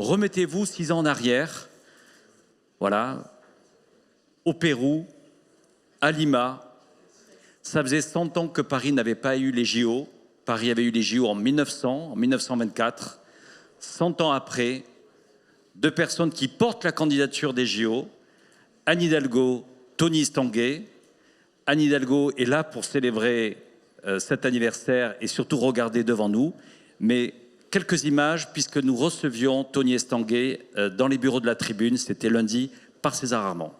Remettez-vous 6 ans en arrière, voilà, au Pérou, à Lima. Ça faisait 100 ans que Paris n'avait pas eu les JO. Paris avait eu les JO en 1900, en 1924. 100 ans après, 2 personnes qui portent la candidature des JO, Anne Hidalgo, Tony Estanguet. Anne Hidalgo est là pour célébrer cet anniversaire et surtout regarder devant nous. Mais quelques images, puisque nous recevions Tony Estanguet dans les bureaux de la Tribune, c'était lundi, par César Armand.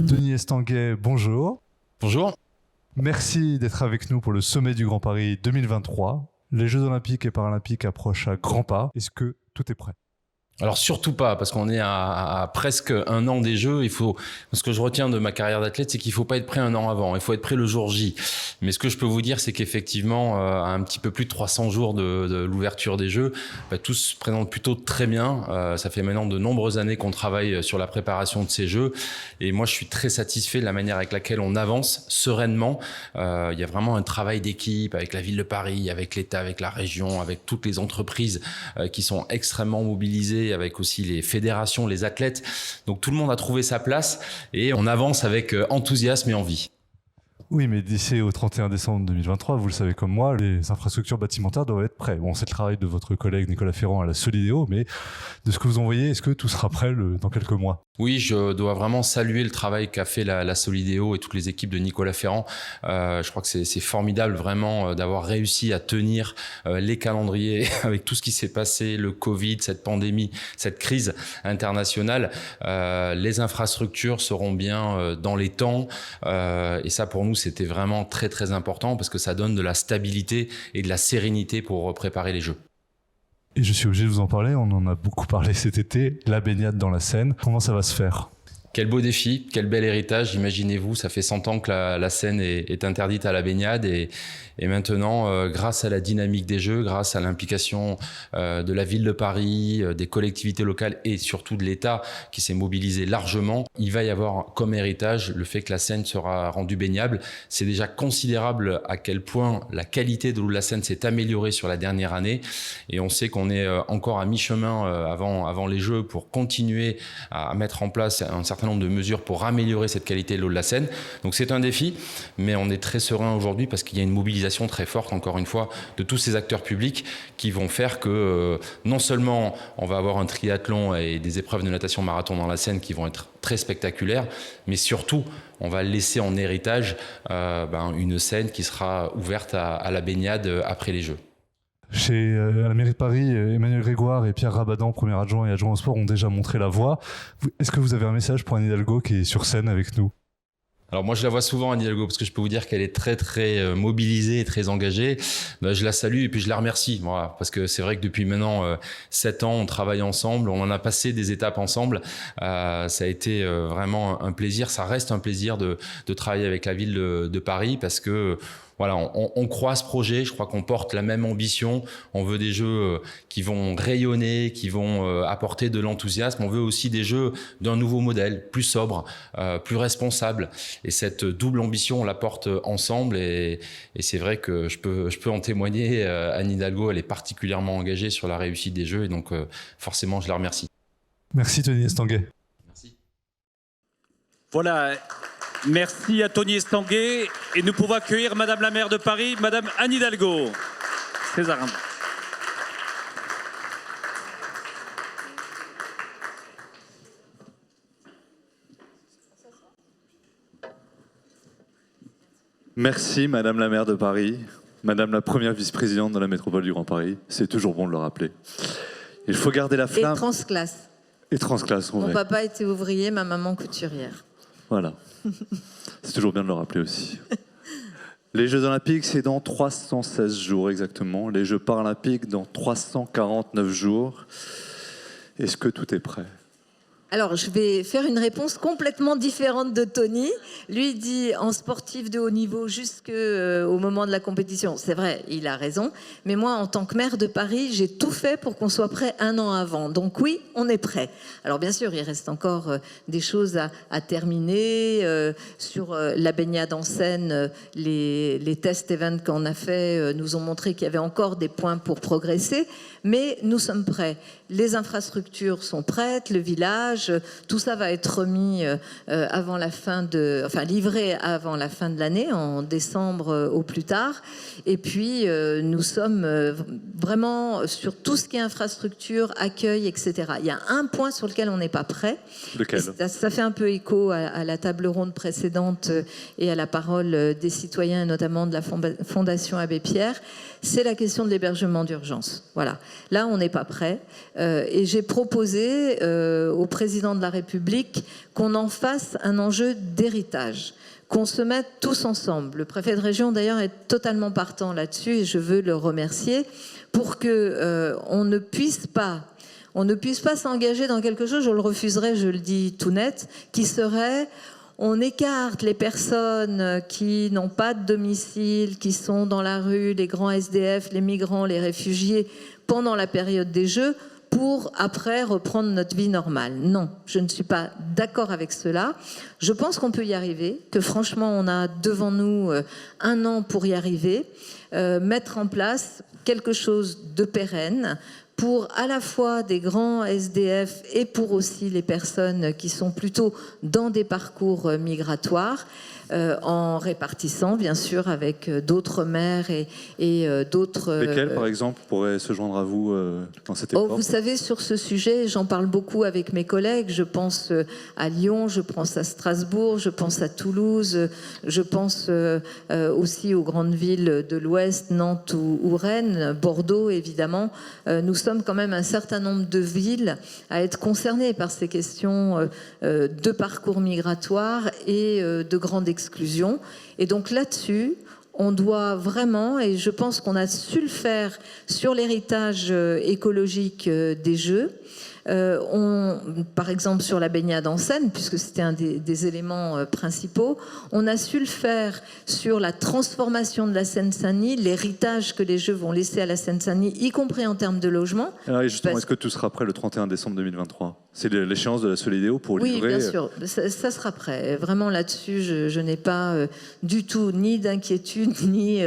Tony Estanguet, bonjour. Bonjour. Merci d'être avec nous pour le sommet du Grand Paris 2023. Les Jeux Olympiques et Paralympiques approchent à grands pas. Est-ce que tout est prêt ? Alors surtout pas, parce qu'on est à presque un an des Jeux. Ce que je retiens de ma carrière d'athlète, c'est qu'il faut pas être prêt un an avant. Il faut être prêt le jour J. Mais ce que je peux vous dire, c'est qu'effectivement, à un petit peu plus de 300 jours de l'ouverture des Jeux, tout se présente plutôt très bien. Ça fait maintenant de nombreuses années qu'on travaille sur la préparation de ces Jeux. Et moi, je suis très satisfait de la manière avec laquelle on avance sereinement. Il y a vraiment un travail d'équipe avec la ville de Paris, avec l'État, avec la région, avec toutes les entreprises qui sont extrêmement mobilisées, avec aussi les fédérations, les athlètes. Donc tout le monde a trouvé sa place et on avance avec enthousiasme et envie. Oui, mais d'ici au 31 décembre 2023, vous le savez comme moi, les infrastructures bâtimentaires doivent être prêtes. Bon, c'est le travail de votre collègue Nicolas Ferrand à la Solideo, mais de ce que vous envoyez, est-ce que tout sera prêt dans quelques mois ? Oui, je dois vraiment saluer le travail qu'a fait la Solideo et toutes les équipes de Nicolas Ferrand. Je crois que c'est formidable vraiment d'avoir réussi à tenir les calendriers avec tout ce qui s'est passé, le Covid, cette pandémie, cette crise internationale. Les infrastructures seront bien dans les temps et ça pour nous c'était vraiment très très important parce que ça donne de la stabilité et de la sérénité pour préparer les Jeux. Et je suis obligé de vous en parler, on en a beaucoup parlé cet été, la baignade dans la Seine. Comment ça va se faire ? Quel beau défi, quel bel héritage. Imaginez-vous, ça fait 100 ans que la Seine est interdite à la baignade et maintenant, grâce à la dynamique des Jeux, grâce à l'implication de la ville de Paris, des collectivités locales et surtout de l'État qui s'est mobilisé largement, il va y avoir comme héritage le fait que la Seine sera rendue baignable. C'est déjà considérable à quel point la qualité de l'eau de la Seine s'est améliorée sur la dernière année et on sait qu'on est encore à mi-chemin avant les Jeux pour continuer à mettre en place un certain nombre de mesures pour améliorer cette qualité de l'eau de la Seine. Donc c'est un défi, mais on est très serein aujourd'hui parce qu'il y a une mobilisation très forte, encore une fois, de tous ces acteurs publics qui vont faire que non seulement on va avoir un triathlon et des épreuves de natation marathon dans la Seine qui vont être très spectaculaires, mais surtout on va laisser en héritage une Seine qui sera ouverte à la baignade après les Jeux. Chez la mairie de Paris, Emmanuel Grégoire et Pierre Rabadan, premier adjoint et adjoint au sport, ont déjà montré la voie. Est-ce que vous avez un message pour Anne Hidalgo qui est sur scène avec nous ? Alors moi je la vois souvent Anne Hidalgo parce que je peux vous dire qu'elle est très très mobilisée et très engagée. Je la salue et puis je la remercie parce que c'est vrai que depuis maintenant 7 ans on travaille ensemble, on en a passé des étapes ensemble. Ça a été vraiment un plaisir, ça reste un plaisir de travailler avec la ville de Paris parce que voilà, on croit à ce projet, je crois qu'on porte la même ambition, on veut des Jeux qui vont rayonner, qui vont apporter de l'enthousiasme, on veut aussi des Jeux d'un nouveau modèle, plus sobre, plus responsable. Et cette double ambition, on la porte ensemble et c'est vrai que je peux en témoigner. Anne Hidalgo, elle est particulièrement engagée sur la réussite des Jeux et donc forcément je la remercie. Merci Tony Estanguet. Merci. Voilà. Merci à Tony Estanguet et nous pouvons accueillir Madame la maire de Paris, Madame Anne Hidalgo. César Armand. Merci Madame la maire de Paris, Madame la première vice-présidente de la métropole du Grand Paris. C'est toujours bon de le rappeler. Il faut garder la flamme. Et transclasse. Et transclasse, Mon papa était ouvrier, ma maman couturière. Voilà. C'est toujours bien de le rappeler aussi. Les Jeux Olympiques, c'est dans 316 jours exactement. Les Jeux Paralympiques, dans 349 jours. Est-ce que tout est prêt ? Alors, je vais faire une réponse complètement différente de Tony. Lui dit en sportif de haut niveau jusqu'au moment de la compétition. C'est vrai, il a raison. Mais moi, en tant que maire de Paris, j'ai tout fait pour qu'on soit prêt un an avant. Donc oui, on est prêt. Alors bien sûr, il reste encore des choses à terminer. Sur la baignade en Seine, les test events qu'on a fait nous ont montré qu'il y avait encore des points pour progresser. Mais nous sommes prêts. Les infrastructures sont prêtes, le village, tout ça va être remis avant la fin livré avant la fin de l'année, en décembre au plus tard. Et puis, nous sommes vraiment sur tout ce qui est infrastructure, accueil, etc. Il y a un point sur lequel on n'est pas prêt. Lequel ? Ça fait un peu écho à la table ronde précédente et à la parole des citoyens, et notamment de la Fondation Abbé Pierre. C'est la question de l'hébergement d'urgence. Voilà. Là, on n'est pas prêt. Et j'ai proposé au président de la République qu'on en fasse un enjeu d'héritage, qu'on se mette tous ensemble. Le préfet de région, d'ailleurs, est totalement partant là-dessus et je veux le remercier pour qu'on ne puisse pas s'engager dans quelque chose, je le refuserai, je le dis tout net, qui serait... On écarte les personnes qui n'ont pas de domicile, qui sont dans la rue, les grands SDF, les migrants, les réfugiés, pendant la période des Jeux, pour après reprendre notre vie normale. Non, je ne suis pas d'accord avec cela. Je pense qu'on peut y arriver, que franchement, on a devant nous un an pour y arriver, mettre en place quelque chose de pérenne, pour à la fois des grands SDF et pour aussi les personnes qui sont plutôt dans des parcours migratoires, en répartissant bien sûr avec d'autres maires et d'autres... Lesquels, par exemple, pourraient se joindre à vous dans cet effort ? Vous savez, sur ce sujet, j'en parle beaucoup avec mes collègues. Je pense à Lyon, je pense à Strasbourg, je pense à Toulouse, je pense aussi aux grandes villes de l'Ouest, Nantes ou Rennes, Bordeaux, évidemment. Nous sommes quand même un certain nombre de villes à être concernées par ces questions de parcours migratoires et de grande exclusion. Et donc là-dessus, on doit vraiment, et je pense qu'on a su le faire sur l'héritage écologique des Jeux, par exemple sur la baignade en Seine, puisque c'était un des éléments principaux, on a su le faire sur la transformation de la Seine-Saint-Denis, l'héritage que les Jeux vont laisser à la Seine-Saint-Denis, y compris en termes de logement. Alors, et justement, est-ce que tout sera prêt le 31 décembre 2023 ? C'est l'échéance de la Solidéo pour livrer... Oui, bien sûr, ça sera prêt. Vraiment là-dessus, je n'ai pas du tout ni d'inquiétude, ni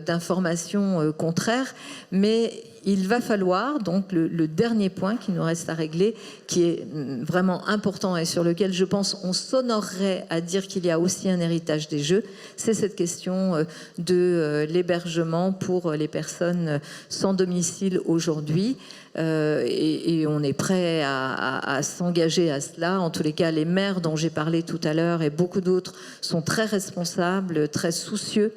d'informations contraires, mais... Il va falloir, donc le dernier point qui nous reste à régler, qui est vraiment important et sur lequel je pense on s'honorerait à dire qu'il y a aussi un héritage des Jeux, c'est cette question de l'hébergement pour les personnes sans domicile aujourd'hui. Et on est prêt à s'engager à cela. En tous les cas, les maires dont j'ai parlé tout à l'heure et beaucoup d'autres sont très responsables, très soucieux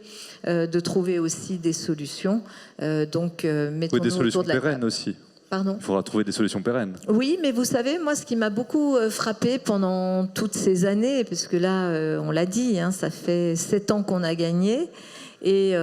de trouver aussi des solutions. Donc, mettons-nous des solutions autour de la pérennes table. aussi. Pardon ? Il faudra trouver des solutions pérennes. Oui, mais vous savez, moi, ce qui m'a beaucoup frappé pendant toutes ces années, parce que là, on l'a dit, hein, ça fait 7 ans qu'on a gagné. Et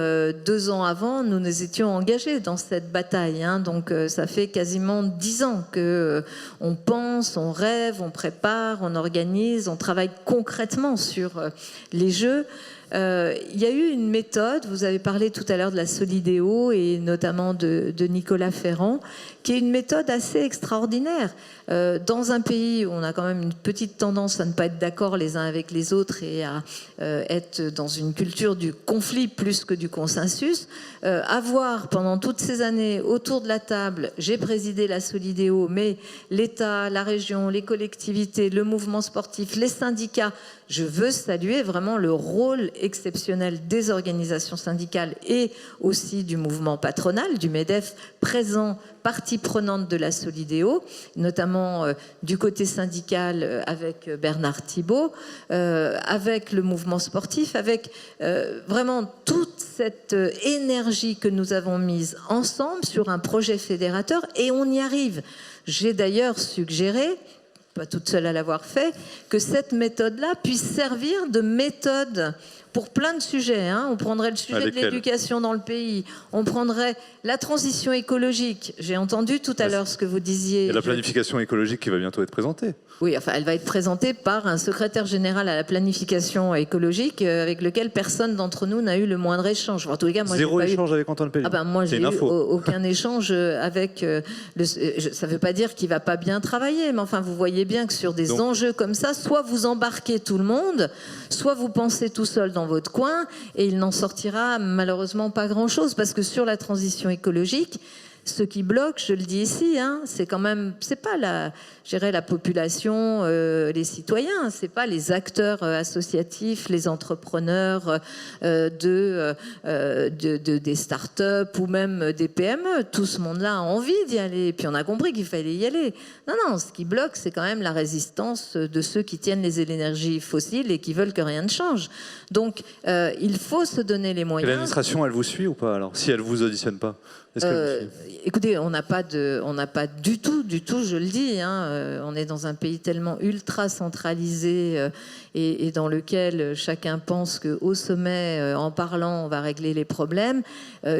2 ans avant, nous nous étions engagés dans cette bataille. Hein, donc ça fait quasiment 10 ans qu'on pense, on rêve, on prépare, on organise, on travaille concrètement sur les Jeux. Il y a eu une méthode, vous avez parlé tout à l'heure de la Solidéo et notamment de Nicolas Ferrand, qui est une méthode assez extraordinaire. Dans un pays où on a quand même une petite tendance à ne pas être d'accord les uns avec les autres et à être dans une culture du conflit plus que du consensus, avoir pendant toutes ces années autour de la table, j'ai présidé la Solidéo, mais l'État, la région, les collectivités, le mouvement sportif, les syndicats, je veux saluer vraiment le rôle exceptionnel des organisations syndicales et aussi du mouvement patronal, du MEDEF, présent, partie prenante de la Solidéo, notamment du côté syndical avec Bernard Thibault, avec le mouvement sportif, avec vraiment toute cette énergie que nous avons mise ensemble sur un projet fédérateur, et on y arrive. J'ai d'ailleurs suggéré, pas toute seule à l'avoir fait, que cette méthode-là puisse servir de méthode pour plein de sujets. Hein. On prendrait le sujet de l'éducation dans le pays, on prendrait la transition écologique. J'ai entendu tout à l'heure ce que vous disiez. Et la planification écologique qui va bientôt être présentée. Oui, enfin, elle va être présentée par un secrétaire général à la planification écologique avec lequel personne d'entre nous n'a eu le moindre échange. En tous les cas, moi, Zéro échange avec Antoine Pellion. Ah ben, moi, j'ai eu aucun échange avec... ça ne veut pas dire qu'il ne va pas bien travailler, mais enfin, vous voyez bien que sur des enjeux comme ça, soit vous embarquez tout le monde, soit vous pensez tout seul dans votre coin, et il n'en sortira malheureusement pas grand-chose, parce que sur la transition écologique, ce qui bloque, je le dis ici, hein, c'est quand même, c'est pas la population, les citoyens, c'est pas les acteurs associatifs, les entrepreneurs des start-up ou même des PME. Tout ce monde-là a envie d'y aller, et puis on a compris qu'il fallait y aller. Non, ce qui bloque, c'est quand même la résistance de ceux qui tiennent les énergies fossiles et qui veulent que rien ne change. Donc, il faut se donner les moyens. Et l'administration, elle vous suit ou pas alors, si elle vous auditionne pas? Écoutez, on n'a pas du tout, je le dis, hein, on est dans un pays tellement ultra centralisé et dans lequel chacun pense qu'au sommet, en parlant, on va régler les problèmes,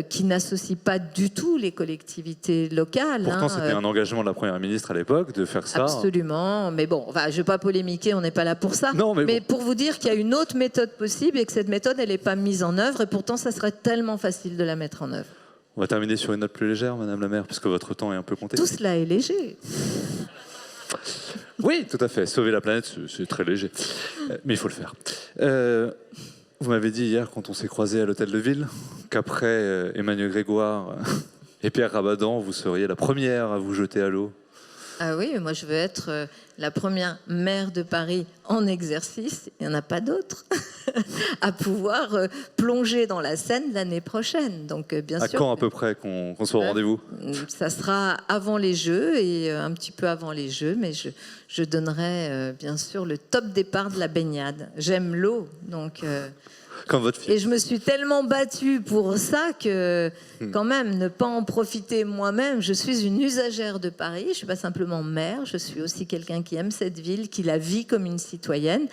qui n'associe pas du tout les collectivités locales. Pourtant, c'était un engagement de la Première ministre à l'époque de faire ça. Absolument, mais bon, enfin, je ne vais pas polémiquer, on n'est pas là pour ça. Non, mais pour vous dire qu'il y a une autre méthode possible et que cette méthode, elle n'est pas mise en œuvre, et pourtant, ça serait tellement facile de la mettre en œuvre. On va terminer sur une note plus légère, Madame la maire, puisque votre temps est un peu compté. Tout cela est léger. Oui, tout à fait. Sauver la planète, c'est très léger. Mais il faut le faire. Vous m'avez dit hier, quand on s'est croisés à l'hôtel de ville, qu'après Emmanuel Grégoire et Pierre Rabadan, vous seriez la première à vous jeter à l'eau. Ah oui, moi je veux être la première maire de Paris en exercice, il n'y en a pas d'autre, à pouvoir plonger dans la Seine l'année prochaine. Donc bien sûr. À quand à peu près qu'on soit au rendez-vous? Ça sera avant les Jeux et un petit peu avant les Jeux, mais je donnerai bien sûr le top départ de la baignade. J'aime l'eau, donc... Comme votre fille. Et je me suis tellement battue pour ça que, quand même, ne pas en profiter moi-même. Je suis une usagère de Paris. Je ne suis pas simplement maire. Je suis aussi quelqu'un qui aime cette ville, qui la vit comme une citoyenne,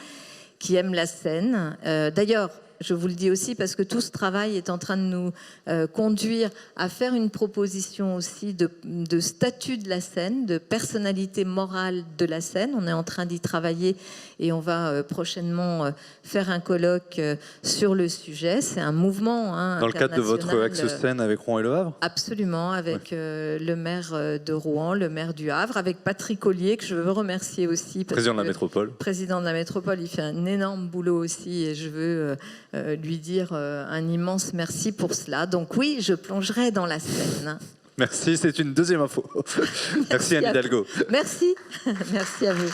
qui aime la Seine. D'ailleurs, je vous le dis aussi parce que tout ce travail est en train de nous conduire à faire une proposition aussi de statut de la Seine, de personnalité morale de la Seine. On est en train d'y travailler et on va prochainement faire un colloque sur le sujet. C'est un mouvement dans le cadre de votre axe Seine avec Rouen et Le Havre? Absolument, avec le maire de Rouen, le maire du Havre, avec Patrick Ollier, que je veux remercier aussi. Président de la métropole. Président de la métropole, il fait un énorme boulot aussi et je veux lui dire un immense merci pour cela. Donc oui, je plongerai dans la Seine. Merci, c'est une deuxième info. Merci Anne Hidalgo. Merci, merci à vous.